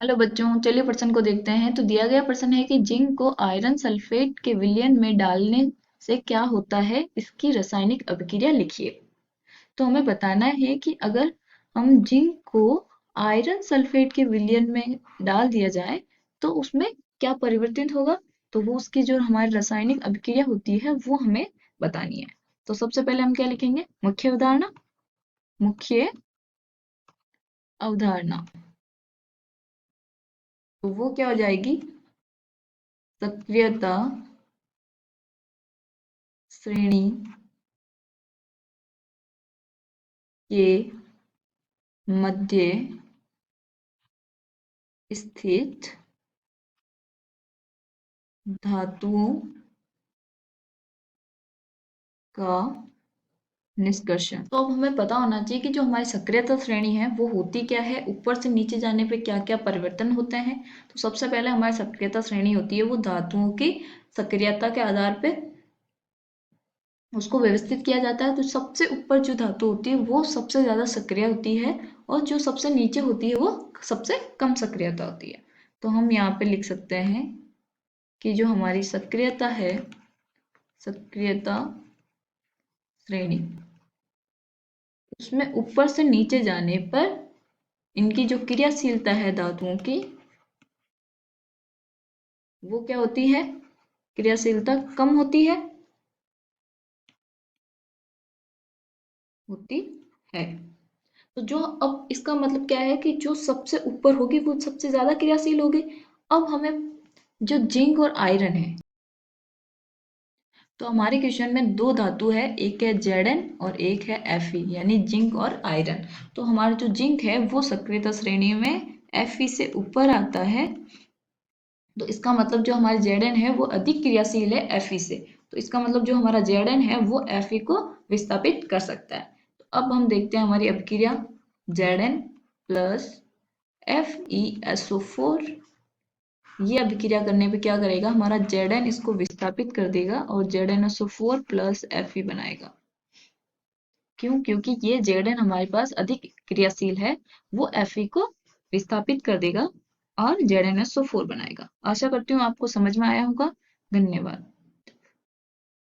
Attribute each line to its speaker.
Speaker 1: Hello बच्चों, चलिए प्रश्न को देखते हैं। तो दिया गया प्रश्न है कि जिंक को आयरन सल्फेट के विलयन में डालने से क्या होता है, इसकी रासायनिक अभिक्रिया लिखिए। तो हमें बताना है कि अगर हम जिंक को आयरन सल्फेट के विलयन में डाल दिया जाए तो उसमें क्या परिवर्तित होगा। तो वो उसकी जो हमारी रासायनिक अभिक्रिया होती है वो हमें बतानी है। तो सबसे पहले हम क्या लिखेंगे, मुख्य अवधारणा। मुख्य अवधारणा, तो वो क्या हो जाएगी, सक्रियता श्रेणी के मध्य स्थित धातुओं का निष्कर्षण। तो अब हमें पता होना चाहिए कि जो हमारी सक्रियता श्रेणी है वो होती क्या है, ऊपर से नीचे जाने पे क्या क्या परिवर्तन होते हैं। तो सबसे पहले हमारी सक्रियता श्रेणी होती है वो धातुओं की सक्रियता के आधार पे उसको व्यवस्थित किया जाता है। तो सबसे ऊपर जो धातु होती है वो सबसे ज्यादा सक्रिय होती है और जो सबसे नीचे होती है वो सबसे कम सक्रियता होती है। तो हम यहाँ पे लिख सकते हैं कि जो हमारी सक्रियता है, सक्रियता श्रेणी, उसमें ऊपर से नीचे जाने पर इनकी जो क्रियाशीलता है धातुओं की वो क्या होती है, क्रियाशीलता कम होती है, होती है। तो जो अब इसका मतलब क्या है कि जो सबसे ऊपर होगी वो सबसे ज्यादा क्रियाशील होगी। अब हमें जो जिंक और आयरन है, तो हमारे क्वेश्चन में दो धातु है, एक है Zn और एक है Fe, यानी जिंक और आयरन। तो हमारा जो जिंक है वो सक्रियता श्रेणी में Fe से ऊपर आता है। तो इसका मतलब जो हमारे Zn है वो अधिक क्रियाशील है Fe से। तो इसका मतलब जो हमारा Zn है वो Fe को विस्थापित कर सकता है। तो अब हम देखते हैं हमारी अभिक्रिया, Zn प्लस FeSO4, ये अभिक्रिया करने पे क्या करेगा, हमारा Zn इसको विस्थापित कर देगा और ZnSO4 प्लस Fe बनाएगा। क्यों? क्योंकि ये Zn हमारे पास अधिक क्रियाशील है, वो Fe को विस्थापित कर देगा और ZnSO4 बनाएगा। आशा करती हूँ आपको समझ में आया होगा। धन्यवाद।